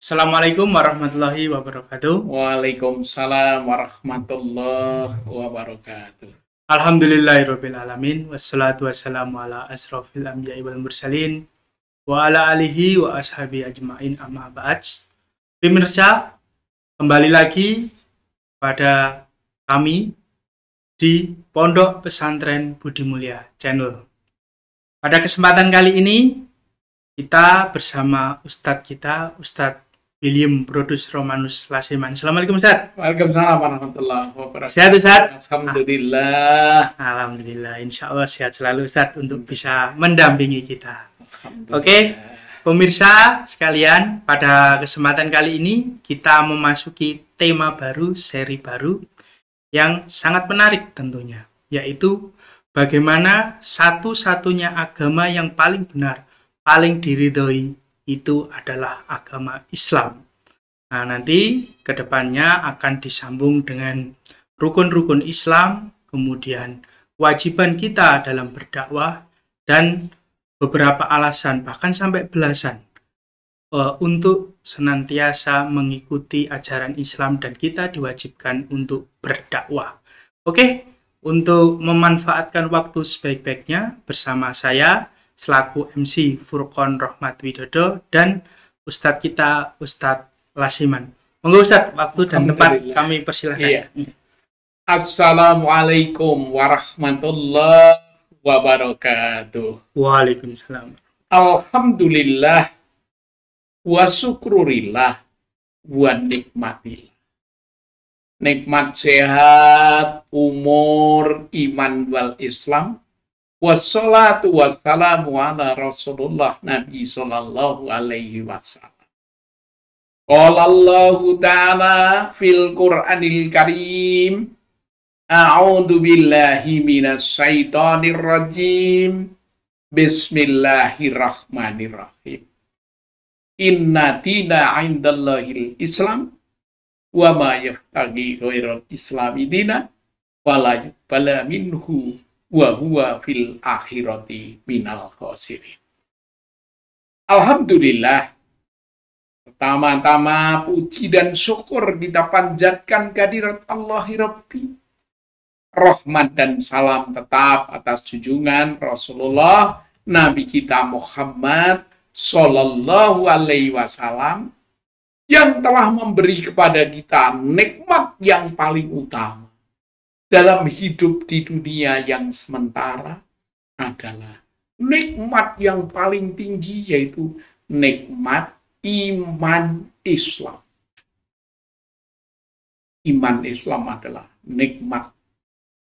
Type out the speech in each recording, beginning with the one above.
Assalamualaikum warahmatullahi wabarakatuh. Waalaikumsalam warahmatullahi wabarakatuh. Alhamdulillahirabbil alamin wassalatu wassalamu ala asrofil anbiya'i wal mursalin wa ala alihi wa ashabi ajmain amma ba'd. Pemirsa, kembali lagi pada kami di Pondok Pesantren Budi Mulia Channel. Pada kesempatan kali ini kita bersama Ustadz kita, Ustadz William Brodus Romanus Lasiman. Assalamualaikum Ustadz. Waalaikumsalam warahmatullahi wabarakatuh. Sehat Ustadz? Alhamdulillah. Alhamdulillah, insya Allah sehat selalu Ustadz untuk bisa mendampingi kita. Oke, pemirsa sekalian, pada kesempatan kali ini kita memasuki tema baru, seri baru yang sangat menarik tentunya, yaitu bagaimana satu-satunya agama yang paling benar, paling diridhoi itu adalah agama Islam. Nah, nanti kedepannya akan disambung dengan rukun-rukun Islam, kemudian kewajiban kita dalam berdakwah, dan beberapa alasan, bahkan sampai belasan, untuk senantiasa mengikuti ajaran Islam dan kita diwajibkan untuk berdakwah. Oke, untuk memanfaatkan waktu sebaik-baiknya bersama saya selaku MC Furqon Rohmat Widodo dan Ustadz kita Ustadz Lasiman. Monggo Ustadz, waktu dan tempat kami persilahkan. Iya. Assalamualaikum warahmatullahi wabarakatuh. Waalaikumsalam. Alhamdulillah wa syukurillah wa nikmatillah. Nikmat sehat, umur, iman wal Islam. Wassalatu wassalamu ala Rasulullah Nabi sallallahu alaihi wasallam. Qala Allah ta'ala fil Qur'anil Karim, a'udzu billahi minasy syaithanir rajim. Bismillahirrahmanirrahim. Inna dina 'indallahil Islam wa ma yaftaghi ghairal islami dina wa la yuqbala minhu wa huwa fil akhirati minal khasirin. Alhamdulillah, pertama-tama puji dan syukur kita panjatkan kehadirat Allahi Rabbi. Rahmat dan salam tetap atas junjungan Rasulullah Nabi kita Muhammad Sallallahu Alaihi Wasallam yang telah memberi kepada kita nikmat yang paling utama dalam hidup di dunia yang sementara adalah nikmat yang paling tinggi, yaitu nikmat iman Islam. Iman Islam adalah nikmat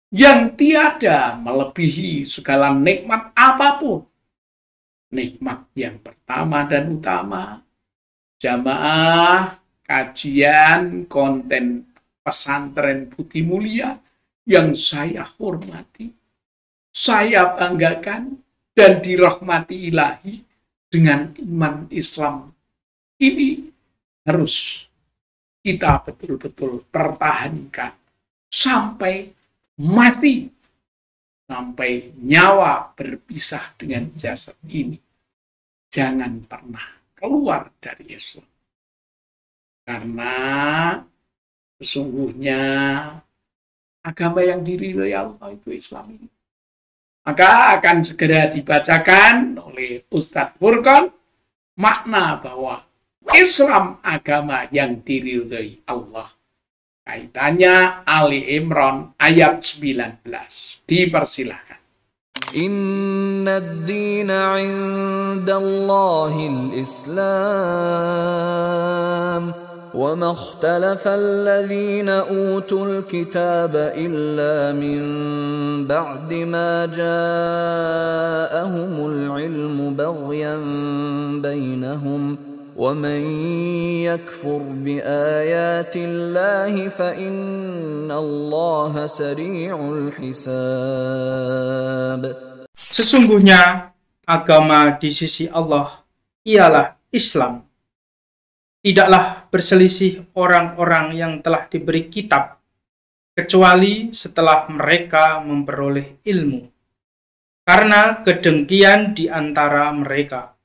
yang tiada melebihi segala nikmat apapun. Nikmat yang pertama dan utama, jamaah kajian konten pesantren Budi Mulia yang saya hormati, saya banggakan, dan dirahmati ilahi dengan iman Islam ini harus kita betul-betul pertahankan sampai mati, sampai nyawa berpisah dengan jasad ini. Jangan pernah keluar dari Islam, karena sesungguhnya agama yang diridhoi Allah itu Islam ini. Maka akan segera dibacakan oleh Ustadz Furqon makna bahwa Islam agama yang diridhoi Allah. Kaitannya Ali Imran ayat 19. Dipersilahkan. Inna ad-dina 'indallahil Islam. وَمَا اخْتَلَفَ الَّذِينَ أُوتُوا الْكِتَابَ إِلَّا مِنْ بَعْدِ مَا جَاءَهُمُ الْعِلْمُ بَغْيًا بَيْنَهُمْ وَمَنْ يَكْفُرْ بِآيَاتِ اللَّهِ فَإِنَّ اللَّهَ سَرِيعُ الْحِسَابِ. Sesungguhnya agama di sisi Allah ialah Islam. Tidaklah berselisih orang-orang yang telah diberi kitab, kecuali setelah mereka memperoleh ilmu. Karena kedengkian di antara mereka,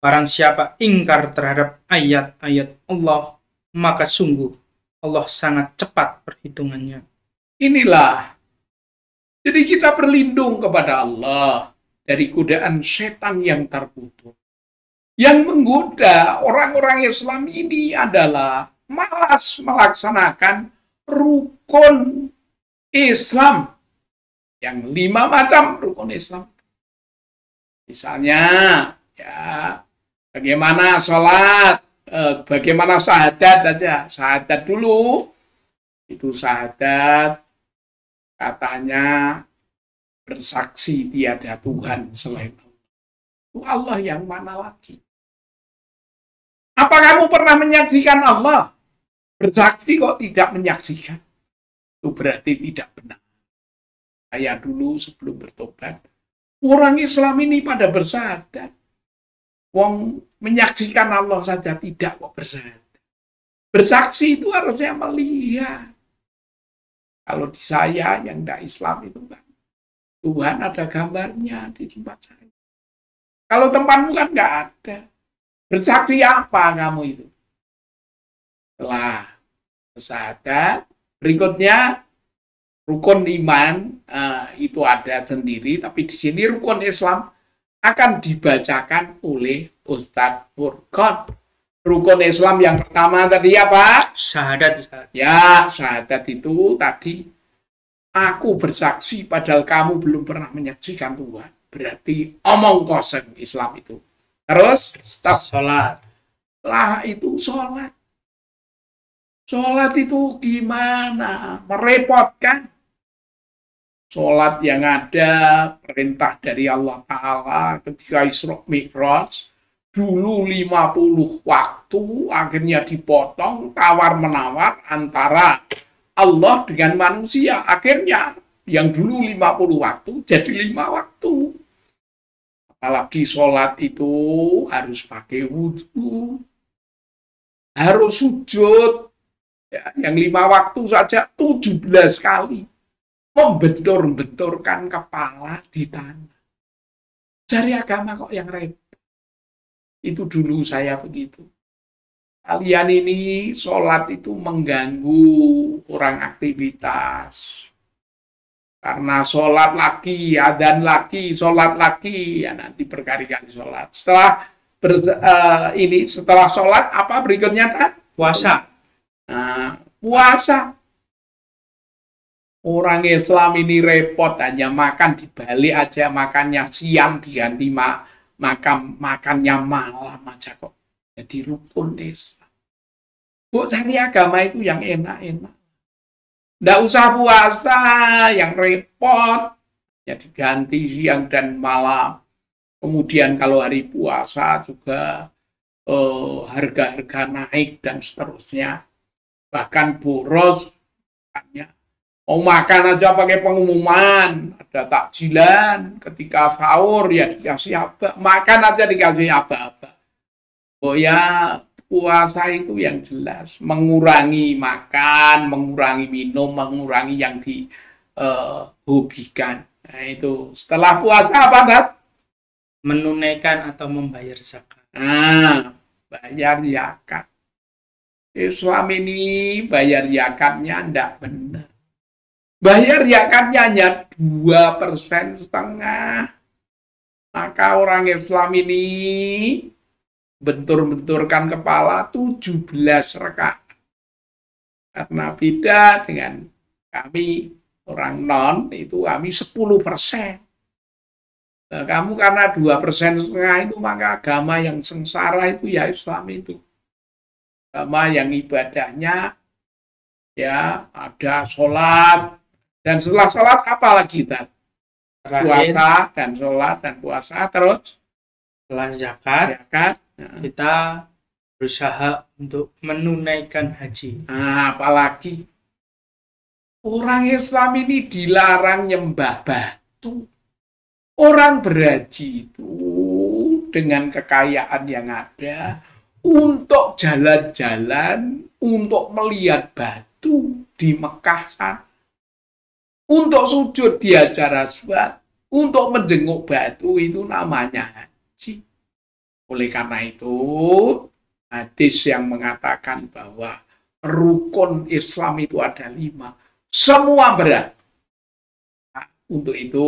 Barang siapa ingkar terhadap ayat-ayat Allah, maka sungguh Allah sangat cepat perhitungannya. Inilah. Jadi kita berlindung kepada Allah dari godaan setan yang terkutuk. Yang menggoda orang-orang Islam ini adalah malas melaksanakan rukun Islam. Yang 5 macam rukun Islam. Misalnya, ya, bagaimana sholat, bagaimana syahadat aja. Syahadat dulu, itu syahadat katanya bersaksi tiada Tuhan selain Allah. Itu Allah yang mana lagi? Apa kamu pernah menyaksikan Allah? Bersaksi kok tidak menyaksikan? Itu berarti tidak benar. Saya dulu sebelum bertobat, orang Islam ini pada bersyahadat. Wong menyaksikan Allah saja tidak kok bersyahadat. Bersaksi itu harusnya melihat. Kalau di saya yang tidak Islam itu kan, Tuhan ada gambarnya di tempat saya. Kalau tempatmu kan nggak ada. Bersaksi apa kamu itu? Setelah bersyahadat, berikutnya rukun iman itu ada sendiri, tapi di sini rukun Islam akan dibacakan oleh Ustadz Furqan. Rukun Islam yang pertama tadi apa? Syahadat. Ya, syahadat itu tadi aku bersaksi padahal kamu belum pernah menyaksikan Tuhan. Berarti omong kosong Islam itu. Terus stop. Sholat. Lah itu sholat. Sholat itu gimana? Merepotkan. Sholat yang ada perintah dari Allah Ta'ala ketika Isra Mi'raj. Dulu 50 waktu, akhirnya dipotong, tawar-menawar antara Allah dengan manusia. Akhirnya yang dulu 50 waktu jadi 5 waktu. Apalagi sholat itu harus pakai wudhu, harus sujud. Ya, yang 5 waktu saja 17 kali. Membentur-benturkan kepala di tanah. Cari agama kok yang repot. Itu dulu saya begitu. Kalian ini sholat itu mengganggu orang aktivitas. Karena sholat lagi, adzan lagi, sholat lagi, ya nanti berkali-kali sholat. Setelah sholat, apa berikutnya? Puasa. Nah, puasa. Orang Islam ini repot, hanya makan dibalik aja, makannya siang diganti makannya malam aja kok. Jadi rukun Islam. Bu, cari agama itu yang enak-enak. Nggak usah puasa yang repot, ya diganti siang dan malam. Kemudian kalau hari puasa juga harga-harga naik dan seterusnya. Bahkan boros, mau makan aja pakai pengumuman, ada takjilan, ketika sahur ya dikasih apa, makan aja dikasih apa-apa. Oh ya, puasa itu yang jelas, mengurangi makan, mengurangi minum, mengurangi yang dihobikan. Nah itu, setelah puasa apa, Dad? Menunaikan atau membayar zakat. Nah, bayar zakat. Islam ini bayar zakatnya enggak benar. Bayar zakatnya hanya 2,5%. Maka orang Islam ini bentur-benturkan kepala 17 rakaat. Karena beda dengan kami orang non, itu kami 10%. Nah, kamu karena 2,5% itu, maka agama yang sengsara itu ya Islam itu. Agama yang ibadahnya ya ada sholat, dan setelah sholat apa lagi kita? Puasa dan sholat dan puasa, terus setelah zakat. Nah. Kita berusaha untuk menunaikan haji. Nah, apalagi orang Islam ini dilarang nyembah batu. Orang berhaji itu dengan kekayaan yang ada untuk jalan-jalan, untuk melihat batu di Mekah sana, untuk sujud di Hajar Aswad, untuk menjenguk batu, itu namanya haji. Oleh karena itu, hadis yang mengatakan bahwa rukun Islam itu ada 5, semua berat. Nah, untuk itu,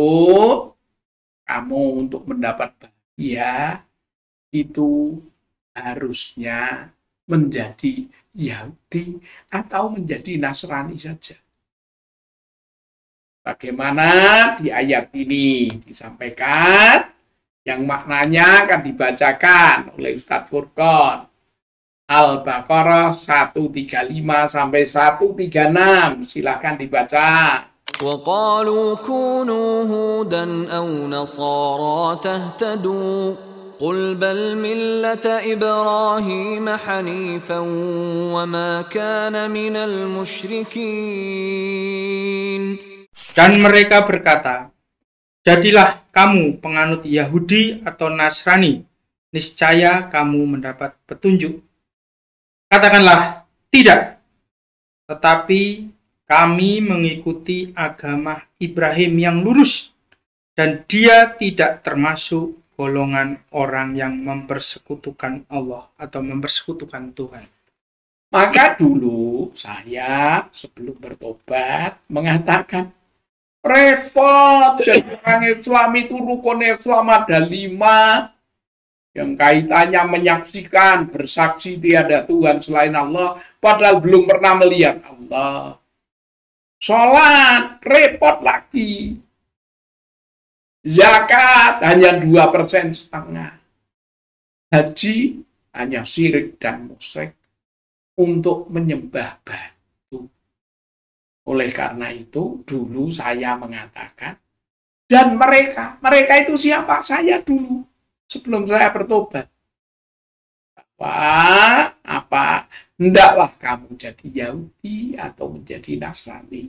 kamu untuk mendapat bahagia, itu harusnya menjadi Yahudi atau menjadi Nasrani saja. Bagaimana di ayat ini disampaikan, yang maknanya akan dibacakan oleh Ustadz Furqon. Al-Baqarah 135 sampai 136. Silakan dibaca. وقالوا كونوا هودا أو نصارى تهتدوا قل بل ملة إبراهيم حنيفا وما كان من المشركين. Dan mereka berkata, jadilah kamu penganut Yahudi atau Nasrani, niscaya kamu mendapat petunjuk. Katakanlah, tidak. Tetapi kami mengikuti agama Ibrahim yang lurus, dan dia tidak termasuk golongan orang yang mempersekutukan Allah atau mempersekutukan Tuhan. Maka dulu saya sebelum bertobat mengatakan, repot, jadi orang Islam itu rukun Islam ada 5, yang kaitannya menyaksikan, bersaksi tiada Tuhan selain Allah, padahal belum pernah melihat Allah. Sholat, repot lagi. Zakat hanya 2,5%. Haji hanya syirik dan musyrik untuk menyembah batu. Oleh karena itu, dulu saya mengatakan, dan mereka itu siapa? Saya dulu, sebelum saya bertobat. Hendaklah kamu jadi Yahudi atau menjadi Nasrani.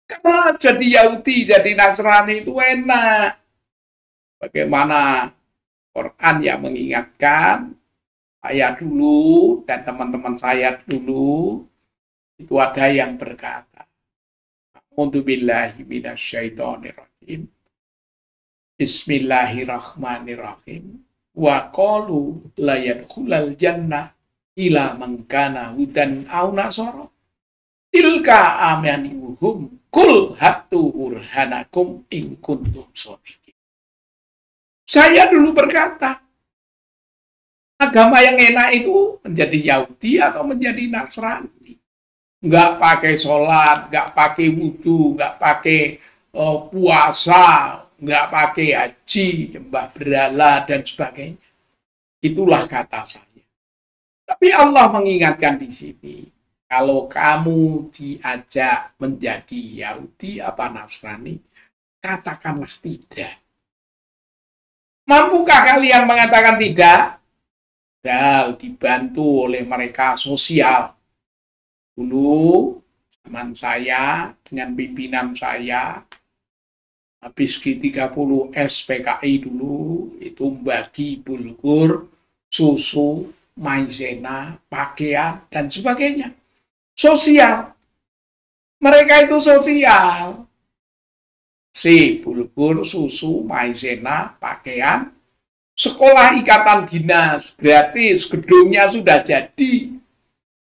Karena jadi Yahudi, jadi Nasrani itu enak. Bagaimana Quran yang mengingatkan, saya dulu dan teman-teman saya dulu, itu ada yang berkata, A'udzubillahi minasyaitonirrajim. Bismillahirrahmanirrahim. Wa qalu la yadkhulal jannah ila man kana hudan aw nasara. Tilka amaniuhum kul hatu burhanakum in kuntum shodiqin. Saya dulu berkata, agama yang enak itu menjadi Yahudi atau menjadi Nasrani. Nggak pakai sholat, nggak pakai wudhu, nggak pakai puasa, nggak pakai haji, nyembah berhala, dan sebagainya. Itulah kata saya. Tapi Allah mengingatkan di sini, kalau kamu diajak menjadi Yahudi apa Nasrani, katakanlah tidak. Mampukah kalian mengatakan tidak? Padahal dibantu oleh mereka sosial. Dulu, zaman saya, dengan pimpinan saya, habis G30 SPKI dulu, itu bagi bulgur, susu, maizena, pakaian, dan sebagainya. Sosial. Mereka itu sosial. Si bulgur, susu, maizena, pakaian, sekolah ikatan dinas, gratis, gedungnya sudah jadi.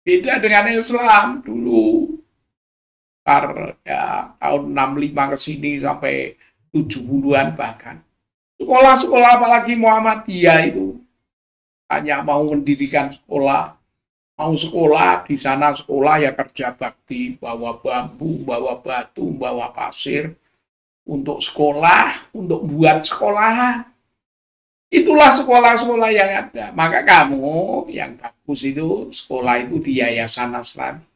Beda dengan Islam dulu. Tahun 65 ke sini sampai 70-an bahkan. Sekolah-sekolah apalagi Muhammadiyah itu hanya mau mendirikan sekolah, mau sekolah di sana sekolah ya kerja bakti, bawa bambu, bawa batu, bawa pasir untuk sekolah, untuk buat sekolahan. Itulah sekolah-sekolah yang ada. Maka kamu yang bagus itu sekolah itu di Yayasan Nasrani.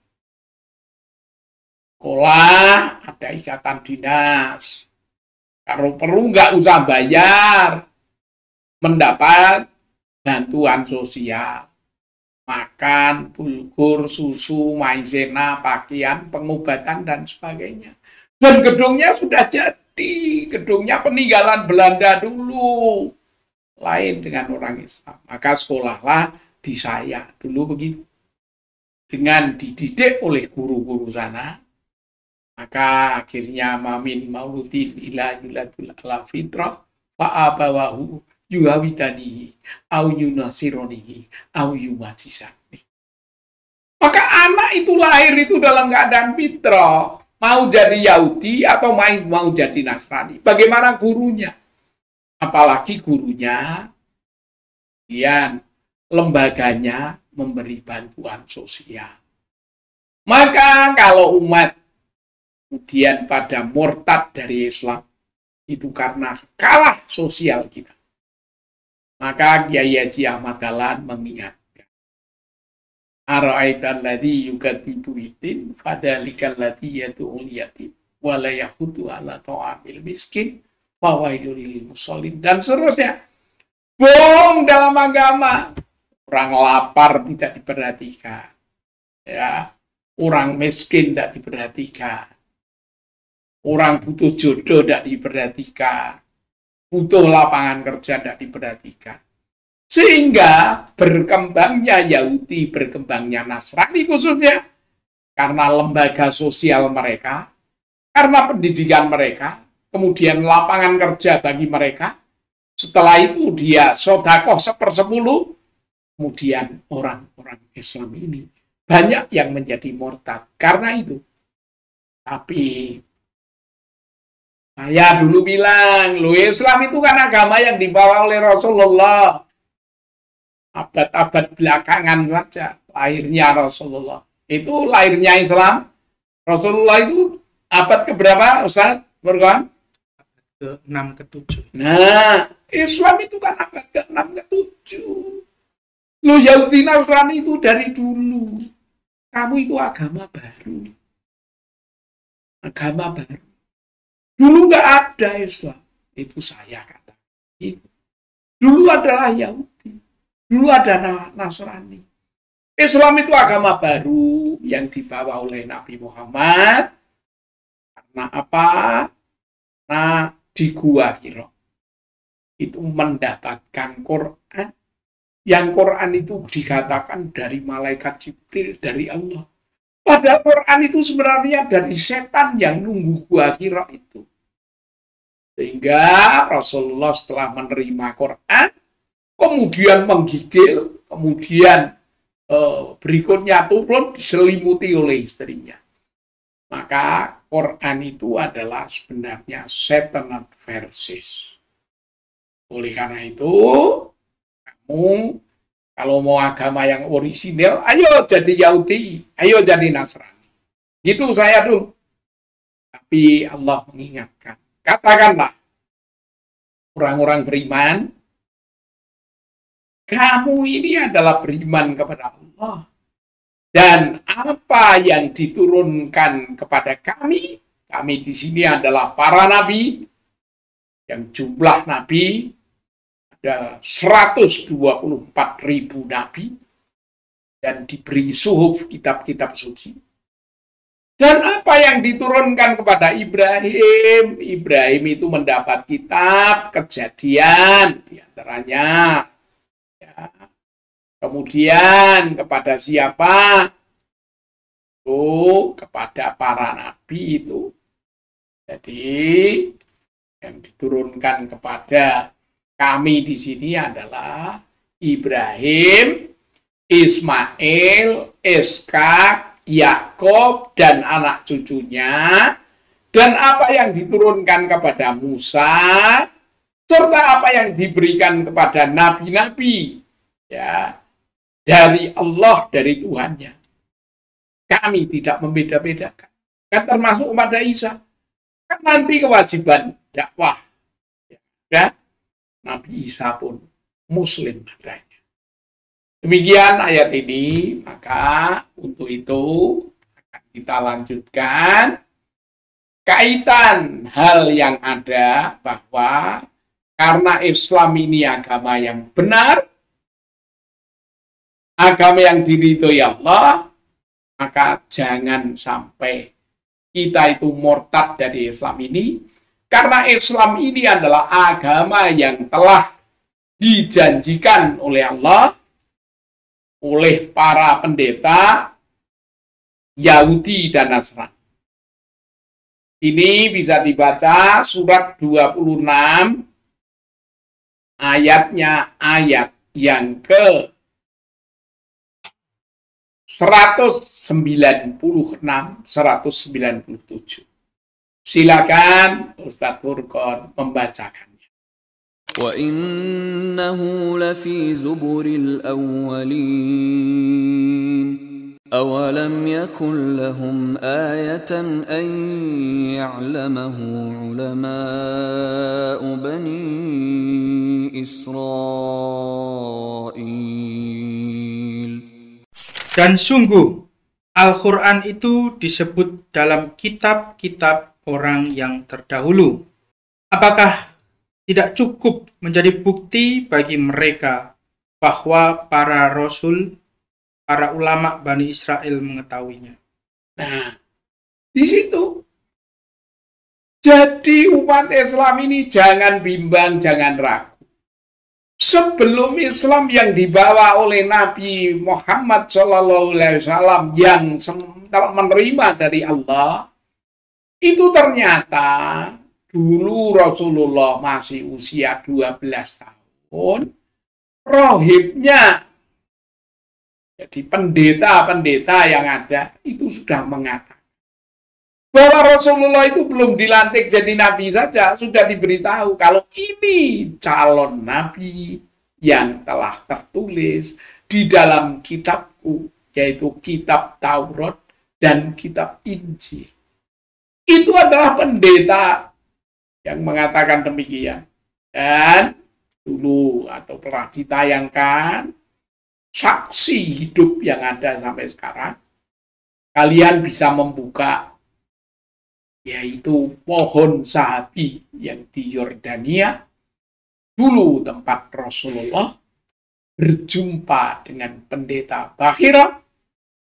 Sekolah ada ikatan dinas. Kalau perlu nggak usah bayar, mendapat bantuan sosial, makan, bulgur, susu, maizena, pakaian, pengobatan, dan sebagainya. Dan gedungnya sudah jadi, gedungnya peninggalan Belanda dulu, lain dengan orang Islam. Maka sekolahlah di saya dulu begitu. Dengan dididik oleh guru-guru sana, maka akhirnya mamin mauludin ila yulatul ala fitrah fa'abawahu yuhawidanihi au yunasironihi au yumajisani. Maka anak itu lahir itu dalam keadaan fitrah, mau jadi Yahudi atau mau jadi Nasrani. Bagaimana gurunya? Apalagi gurunya, lembaganya memberi bantuan sosial. Maka kalau umat kemudian pada murtad dari Islam, itu karena kalah sosial kita. Maka Kiai Haji Ahmad Dahlan mengingatkan, ara'aital ladzi yukatibu itin fadzalikal ladzi yad'ul yatim wa la yahudu ala ta'amil miskin wa wailul lil musallin, dan seterusnya. Bohong dalam agama. Orang lapar tidak diperhatikan. Ya, orang miskin tidak diperhatikan. Orang butuh jodoh tidak diperhatikan. Butuh lapangan kerja tidak diperhatikan. Sehingga berkembangnya Yahudi, berkembangnya Nasrani khususnya, karena lembaga sosial mereka, karena pendidikan mereka, kemudian lapangan kerja bagi mereka. Setelah itu dia sodakoh 1/10, kemudian orang-orang Islam ini banyak yang menjadi murtad karena itu. Tapi saya dulu bilang, Islam itu kan agama yang dibawa oleh Rasulullah. Abad-abad belakangan saja lahirnya Rasulullah. Itu lahirnya Islam. Rasulullah itu abad keberapa, Ustaz? Berkawan? Ke-6 ke-7. Nah, Islam itu kan abad ke-6 ke-7. Lu Yahudi Nasrani itu dari dulu. Kamu itu agama baru. Agama baru. Dulu nggak ada Islam. Itu saya kata. Itu. Dulu adalah Yahudi. Dulu ada Nasrani. Islam itu agama baru yang dibawa oleh Nabi Muhammad. Karena apa? Karena di Gua Hira itu mendapatkan Quran. Yang Quran itu dikatakan dari malaikat Jibril, dari Allah. Padahal Quran itu sebenarnya dari setan yang nunggu Gua Hira itu. Sehingga Rasulullah setelah menerima Quran, kemudian menggigil, kemudian berikutnya turun diselimuti oleh istrinya. Maka Quran itu adalah sebenarnya Satan versus. Oleh karena itu, kamu kalau mau agama yang orisinil, ayo jadi Yahudi, ayo jadi Nasrani. Gitu saya dulu. Tapi Allah mengingatkan, katakanlah orang-orang beriman, kamu ini adalah beriman kepada Allah. Dan apa yang diturunkan kepada kami di sini adalah para nabi, yang jumlah nabi ada 124.000 nabi, dan diberi suhuf kitab-kitab suci. Dan apa yang diturunkan kepada Ibrahim, Ibrahim itu mendapat kitab Kejadian, diantaranya. Ya. Kemudian kepada siapa? Itu kepada para nabi itu. Jadi yang diturunkan kepada kami di sini adalah Ibrahim, Ismail, Ishak, Yakub dan anak cucunya, dan apa yang diturunkan kepada Musa, serta apa yang diberikan kepada nabi-nabi, ya, dari Allah, dari Tuhannya. Kami tidak membeda-bedakan. Kan termasuk kepada Isa. Kan nanti kewajiban dakwah. Ya, Nabi Isa pun Muslim adanya. Demikian ayat ini. Maka untuk itu akan kita lanjutkan kaitan hal yang ada bahwa karena Islam ini agama yang benar, agama yang diridhoi Allah, maka jangan sampai kita itu murtad dari Islam ini, karena Islam ini adalah agama yang telah dijanjikan oleh Allah, oleh para pendeta Yahudi dan Nasrani. Ini bisa dibaca surat 26 Ayatnya ayat yang ke 196, 197. Silakan Ustadz Furqon membacakannya. وَإِنَّهُ لَفِي زُبُرِ الْأَوَّلِينَ أَوَلَمْ يَكُنْ لَهُمْ آيَةً أَنْ يَعْلَمَهُ عُلَمَاءُ بَنِي إِسْرَائِيلَ. Dan sungguh, Al-Quran itu disebut dalam kitab-kitab orang yang terdahulu. Apakah tidak cukup menjadi bukti bagi mereka bahwa para rasul, para ulama Bani Israel mengetahuinya? Nah, di situ. Jadi umat Islam ini jangan bimbang, jangan ragu. Sebelum Islam yang dibawa oleh Nabi Muhammad SAW yang menerima dari Allah, itu ternyata dulu Rasulullah masih usia 12 tahun, rohibnya, jadi pendeta-pendeta yang ada, itu sudah mengatakan bahwa Rasulullah itu belum dilantik jadi nabi saja, sudah diberitahu kalau ini calon nabi yang telah tertulis di dalam kitabku, yaitu kitab Taurat dan kitab Injil. Itu adalah pendeta yang mengatakan demikian. Dan dulu atau pernah ditayangkan saksi hidup yang ada sampai sekarang. Kalian bisa membuka yaitu pohon sahabi yang di Yordania, dulu tempat Rasulullah berjumpa dengan pendeta Bahira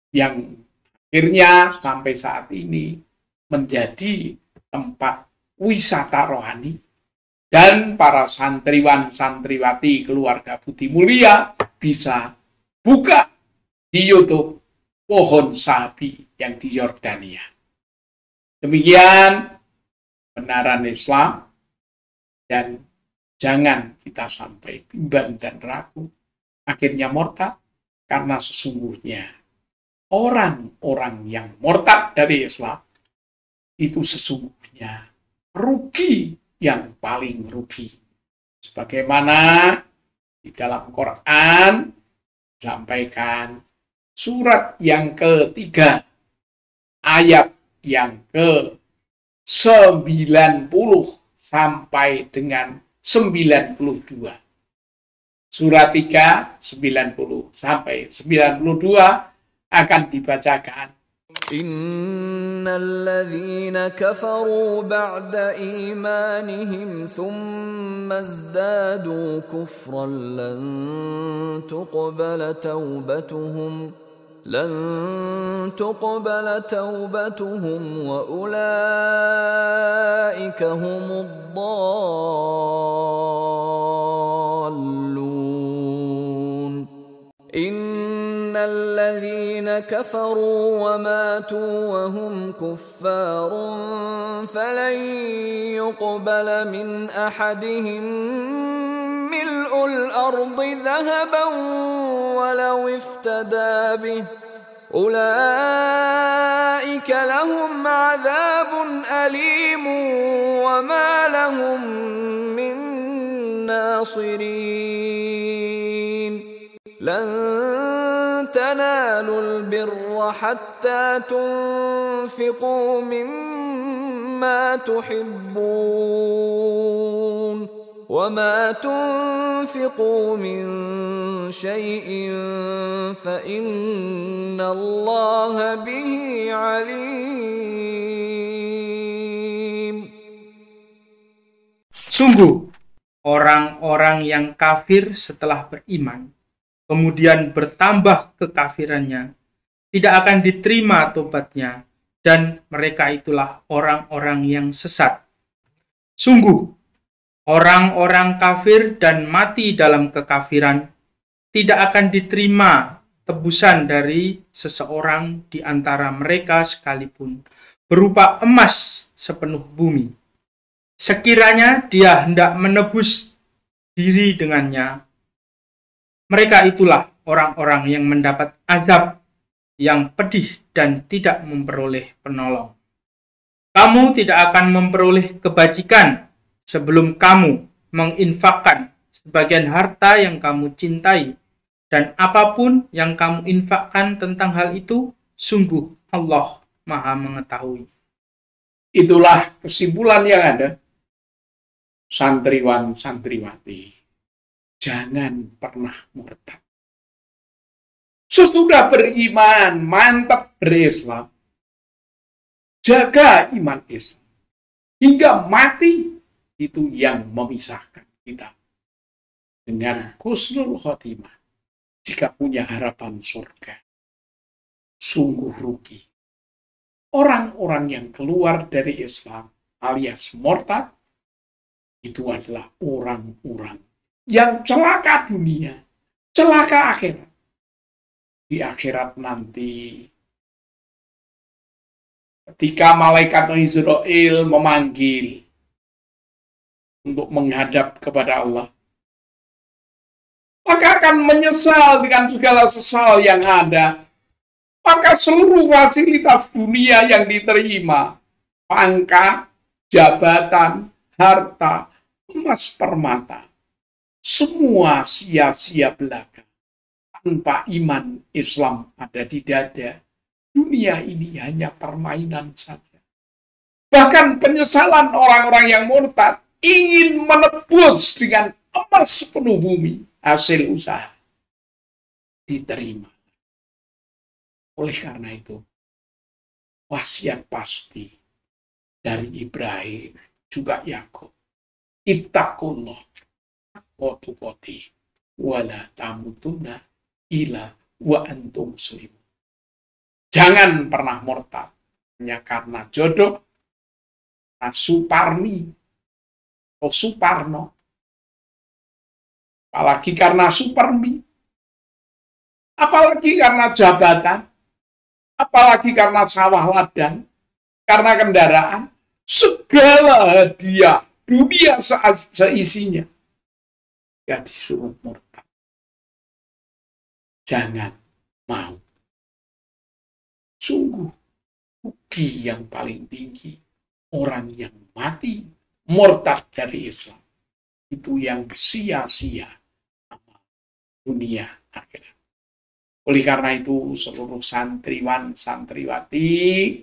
yang akhirnya sampai saat ini menjadi tempat wisata rohani, dan para santriwan-santriwati keluarga Budi Mulia bisa buka di YouTube pohon sahabi yang di Yordania. Demikian kebenaran Islam, dan jangan kita sampai bimbang dan ragu, akhirnya murtad, karena sesungguhnya orang-orang yang murtad dari Islam itu sesungguhnya rugi yang paling rugi. Sebagaimana di dalam Quran disampaikan surat yang ketiga, ayat yang ke-90 sampai dengan 92. Surat 3, 90 sampai 92 akan dibacakan. Innal ladzina kafaru ba'da imanihim thumma izdadu kufran lan tuqbala taubatuhum wa ulaika humud dallun. Innal ladzina kafaru wa matu wa hum kuffarun falan yuqbala min ahadihim mil'ul ardi dhahaban walau iftada bih. Ulaika lahum adzabun alim wa ma lahum min nasirin. Lan tanalul birra hatta tunfiqu mimma tuhibbun. وَمَا تُنْفِقُوا مِنْ شَيْءٍ فَإِنَّ اللَّهَ بِهِ عَلِيمٌ. Sungguh, orang-orang yang kafir setelah beriman, kemudian bertambah kekafirannya, tidak akan diterima tobatnya, dan mereka itulah orang-orang yang sesat. Sungguh, orang-orang kafir dan mati dalam kekafiran tidak akan diterima tebusan dari seseorang di antara mereka sekalipun, berupa emas sepenuh bumi. Sekiranya dia hendak menebus diri dengannya, mereka itulah orang-orang yang mendapat azab yang pedih dan tidak memperoleh penolong. Kamu tidak akan memperoleh kebajikan sebelum kamu menginfakkan sebagian harta yang kamu cintai, dan apapun yang kamu infakkan tentang hal itu, sungguh Allah Maha mengetahui. Itulah kesimpulan yang ada. Santriwan santriwati, jangan pernah murtad. Sesudah beriman, mantap berislam, jaga iman Islam hingga mati, itu yang memisahkan kita dengan husnul khotimah. Jika punya harapan surga, sungguh rugi orang-orang yang keluar dari Islam alias murtad. Itu adalah orang-orang yang celaka dunia, celaka akhirat. Di akhirat nanti, ketika malaikat Israel memanggil untuk menghadap kepada Allah, maka akan menyesal dengan segala sesal yang ada. Maka seluruh fasilitas dunia yang diterima, pangkat, jabatan, harta, emas permata, semua sia-sia belaka. Tanpa iman Islam ada di dada, dunia ini hanya permainan saja. Bahkan penyesalan orang-orang yang murtad ingin menebus dengan emas penuh bumi hasil usaha, diterima. Oleh karena itu, wasiat pasti dari Ibrahim juga Yakub, ittaqullah haqqa tuqatih wala tamutunna illa wa antum muslimun. Jangan pernah murtad hanya karena jodoh, Suparmi atau Suparno, apalagi karena Suparmi, apalagi karena jabatan, apalagi karena sawah ladang, karena kendaraan, segala hadiah dunia seisinya. Ya disuruh murtad. Jangan mau. Sungguh rugi yang paling tinggi orang yang mati murtad dari Islam. Itu yang sia-sia dunia akhirat. Oleh karena itu seluruh santriwan santriwati,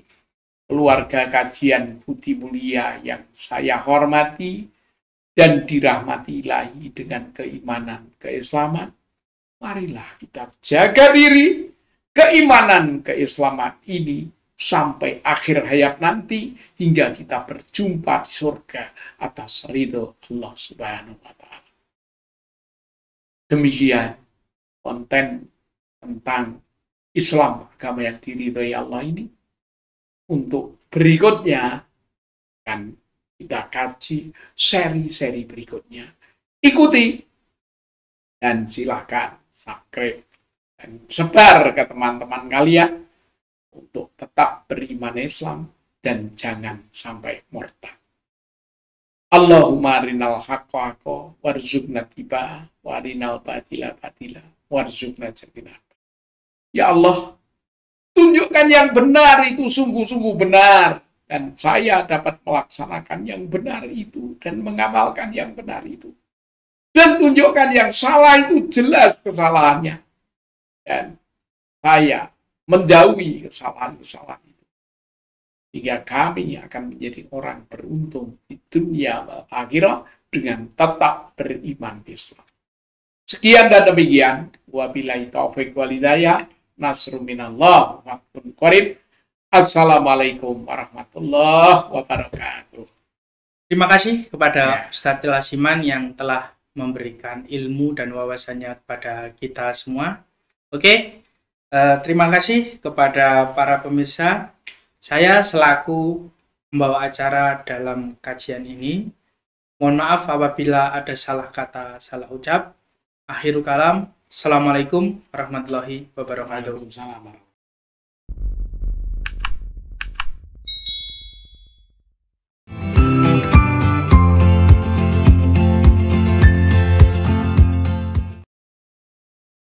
keluarga kajian Budi Mulia yang saya hormati dan dirahmati Ilahi dengan keimanan keislaman, marilah kita jaga diri, keimanan keislaman ini sampai akhir hayat nanti, hingga kita berjumpa di surga atas ridho Allah Subhanahu wa Ta'ala. Demikian konten tentang Islam, agama yang diridhoi Allah ini. Untuk berikutnya akan kita kaji seri-seri berikutnya. Ikuti dan silakan subscribe dan sebar ke teman-teman kalian untuk tetap beriman Islam dan jangan sampai murtad. Allahumma arinal haqqa haqqa warzuqna tiba wa arinal batila batila warzuqna jantinab. Ya Allah, tunjukkan yang benar itu sungguh-sungguh benar, dan saya dapat melaksanakan yang benar itu dan mengamalkan yang benar itu. Dan tunjukkan yang salah itu jelas kesalahannya, dan saya menjauhi kesalahan-kesalahan itu. Sehingga kami akan menjadi orang beruntung di dunia wal akhirah dengan tetap beriman Islam. Sekian dan demikian. Wabillahi taufiq wal hidayah. Nasrun minallah wa fathun qarib. Assalamualaikum warahmatullahi wabarakatuh. Terima kasih kepada Ustadz Hasiman yang telah memberikan ilmu dan wawasannya kepada kita semua. Oke, terima kasih kepada para pemirsa. Saya selaku membawa acara dalam kajian ini, mohon maaf apabila ada salah kata, salah ucap. Akhirul kalam. Assalamualaikum warahmatullahi wabarakatuh. Waalaikumsalam.